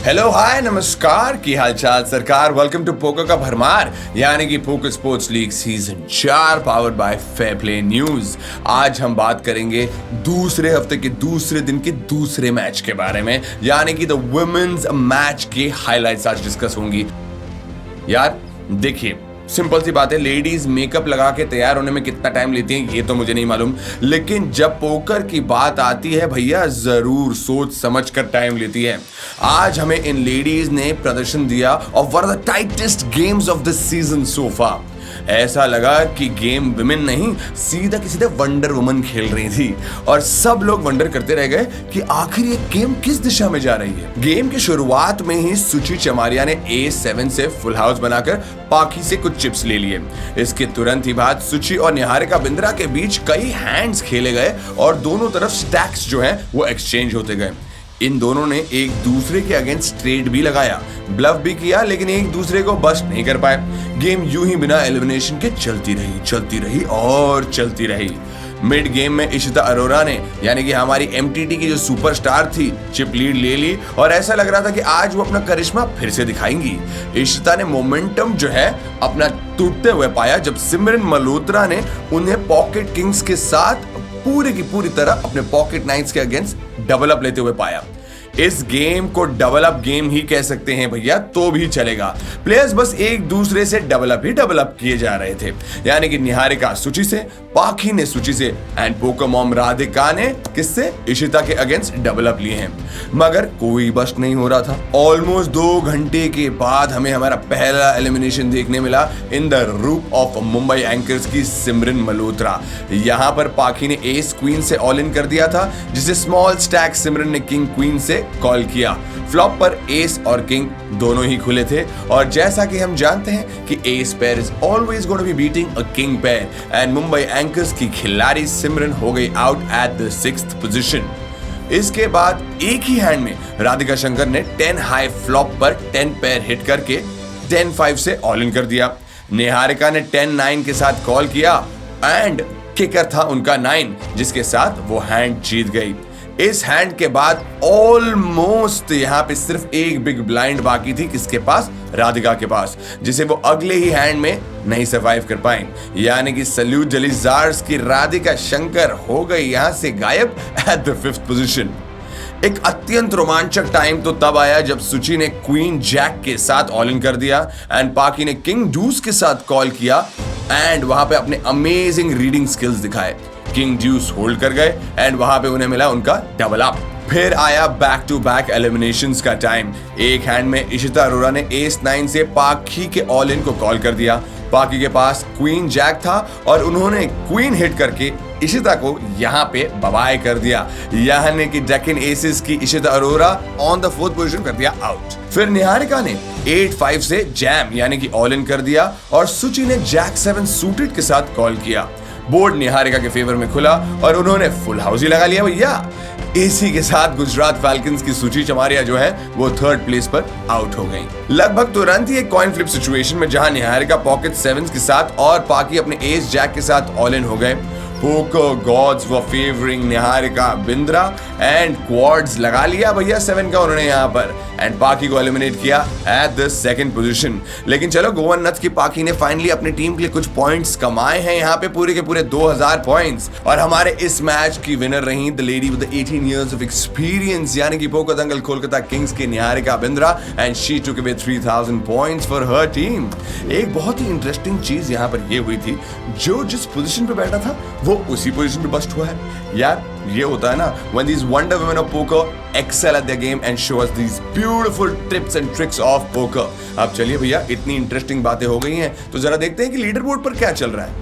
Hello hi नमस्कार की हालचाल सरकार। वेलकम टू पोकर का भरमार यानी कि poker sports league season 4 powered by fair play news. आज हम बात करेंगे दूसरे हफ्ते के दूसरे दिन के दूसरे मैच के बारे में, यानी कि द वुमेन्स मैच के हाइलाइट्स आज डिस्कस होंगी। यार देखिए, सिंपल सी बात है, लेडीज मेकअप लगा के तैयार होने में कितना टाइम लेती हैं ये तो मुझे नहीं मालूम, लेकिन जब पोकर की बात आती है भैया जरूर सोच समझ कर टाइम लेती है। आज हमें इन लेडीज ने प्रदर्शन दिया और one of the tightest games of the season so far. ऐसा लगा कि गेम विमेन नहीं, सीधा किसी ने वंडर वुमन खेल रही थी और सब लोग वंडर करते रह गए कि आखिर ये गेम किस दिशा में जा रही है। गेम की शुरुआत में ही सुची चमारिया ने A7 से फुल हाउस बनाकर पाखी से कुछ चिप्स ले लिए। इसके तुरंत ही बाद सुची और निहारिका बिंद्रा के बीच कई हैंड्स खेले गए और दोनों तरफ स्टैक्स जो हैं वो एक्सचेंज होते गए। इन दोनों ने एक दूसरे के अगेंस्ट ट्रेड भी लगाया, ब्लफ भी किया, लेकिन एक दूसरे को बस्ट नहीं कर पाए। गेम यूं ही बिना एलिमिनेशन के चलती रही। मिड गेम में इशिता अरोरा ने यानी कि हमारी MTT की जो सुपरस्टार थी चिप लीड ले ली और ऐसा लग रहा था कि आज वो अपना करिश्मा फिर से दिखाएंगी। इशिता ने मोमेंटम जो है अपना टूटते हुए पाया जब सिमरन मल्होत्रा ने उन्हें पॉकेट किंग्स के साथ पूरी की पूरी तरह अपने पॉकेट नाइट्स के अगेंस्ट डबल अप लेते हुए पाया। इस गेम को डबल अप गेम ही कह सकते हैं भैया, तो भी चलेगा। प्लेयर्स बस एक दूसरे से डबल अप किए जा रहे थे, यानी कि निहारिका सुची से, पाखी ने सुची से एंड पोकर मॉम राधिका ने किससे, इशिता के अगेंस्ट डबल अप लिए हैं, मगर कोई बस्ट नहीं हो रहा था। ऑलमोस्ट 2 घंटे के बाद हमें हमारा पहला एलिमिनेशन देखने मिला इन द रूप ऑफ मुंबई एंकर्स की सिमरन मल्होत्रा। यहां पर पाखी ने एस क्वीन से ऑल इन कर दिया था, जिसे स्मॉल स्टैक सिमरन ने किंग क्वीन से कॉल किया। फ्लॉप पर एस और किंग दोनों ही खुले थे और जैसा कि हम जानते हैं कि ace pair is always going to be beating a king pair and Mumbai anchors की खिलाड़ी सिमरन हो गई out at the 6th position. इसके बाद एक ही हैंड में राधिका शंकर ने 10 हाई फ्लॉप पर 10 पेयर हिट करके 10-5 से ऑल इन कर दिया। निहारिका ने 10-9 के साथ कॉल किया एंड किकर था उनका 9, जिसके साथ वो हैंड जीत गई। इस हैंड के बाद ऑलमोस्ट यहां पे सिर्फ एक बिग ब्लाइंड बाकी थी, किसके पास, राधिका के पास, जिसे वो अगले ही हैंड में नहीं सर्वाइव कर पाई, यानी कि सल्यूट जलीजार्स की राधिका शंकर हो गई यहां से गायब एट द 5th पोजीशन। एक अत्यंत रोमांचक टाइम तो तब आया जब सुची ने क्वीन जैक के साथ ऑल इन कर दिया एंड पाखी ने किंग डूस के साथ कॉल किया एंड वहां पे अपने अमेजिंग रीडिंग स्किल्स दिखाए। किंग ड्यूस होल्ड कर गए एंड वहां पे उन्हें मिला उनका डबल अप। फिर आया बैक टू बैक एलिमिनेशंस का टाइम। एक हैंड में इशिता अरोरा ने एस 9 से पाखी के ऑल इन को कॉल कर दिया। पाखी के पास क्वीन जैक था और उन्होंने क्वीन हिट करके इशिता को यहाँ पे बबाई कर दिया, यानी कि डेक्कन एसेस की Ishita Arora on the 4th position कर दिया आउट। फिर निहारिका ने 8-5 से जैम यानी कि ऑल इन कर दिया और सुची ने जैक 7 सूटेड के साथ कॉल किया। बोर्ड निहारिका के फेवर में खुला और उन्होंने फुल हाउस ही लगा लिया भैया। इसी के साथ गुजरात फैल्कन्स की सुची चमारिया जो है वो 3rd प्लेस पर आउट हो गई। लगभग तुरंत ही एक कॉइन फ्लिप सिचुएशन में जहां निहारिका पॉकेट 7 के साथ और पाखी अपने एस जैक के साथ ऑल इन हो गए। Poker gods were favouring Niharika Bindra and quads लगा लिया भैया 7 का उन्होंने यहां पर एंड पाखी को एलिमिनेट किया एट द 2nd पोजीशन। लेकिन चलो गोवन नथ की पाखी ने फाइनली अपनी टीम के लिए कुछ पॉइंट्स कमाए हैं यहां पे पूरे के पूरे 2000 पॉइंट्स और हमारे इस मैच की विनर रही the lady with 18 years of experience यानी कि पोकर दंगल कोलकाता किंग्स की Niharika Bindra and she took away 3000 points for her team. एक बहुत ही इंटरेस्टिंग चीज यहां पर ये हुई थी, जो जिस पोजीशन पे बैठा था वो उसी पोजीशन पे बस्ट हुआ है। यार ये होता है ना, when these wonder women of poker excel at their game and show us these beautiful tips and tricks of poker। अब चलिए भैया, इतनी इंटरेस्टिंग बातें हो गई हैं तो जरा देखते हैं कि लीडर बोर्ड पर क्या चल रहा है।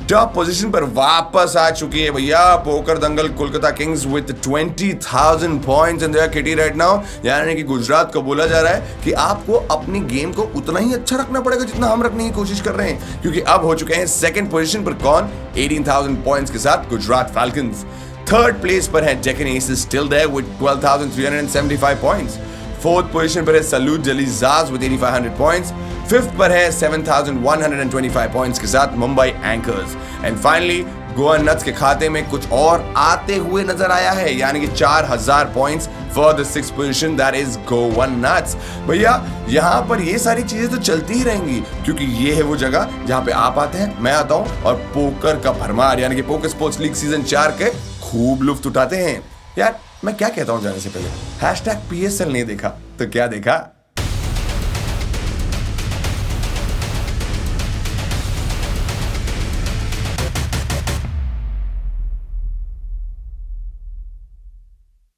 टॉप पोजीशन पर वापस आ चुकी है भैया poker Dangal Kolkata Kings with 20,000 points in their kitty right now, यानी कि गुजरात को बोला जा रहा है कि आपको अपनी गेम को उतना ही अच्छा रखना पड़ेगा जितना हम रखने की कोशिश कर रहे हैं, क्योंकि अब हो चुके हैं 2nd पोजीशन पर कौन, 18,000 पॉइंट्स के साथ गुजरात फैल्कन्स। 3rd प्लेस पर है Deccan aces still there with 12,375 points. 4th position पर है सल्यूट जलीजार्स विद 8,500 पॉइंट्स। 5th पर है 7,125 पॉइंट्स के साथ Mumbai anchors and finally Goa nuts के खाते में कुछ और आते हुए नजर आया है, यानी कि 4,000 points for the 6th position, that is Goa nuts. भैया यहाँ पर ये सारी चीजें तो चलती ही रहेंगी, क्योंकि ये है वो जगह जहाँ पे आप आते हैं, मैं आता हूँ और पोकर का भरमार यानी कि पोकर स्पोर्ट्स लीग सीजन 4 के खूब लुत्फ उठाते हैं। यार मैं क्या कहता हूँ जाने से पहले, #PSL नहीं देखा तो क्या देखा।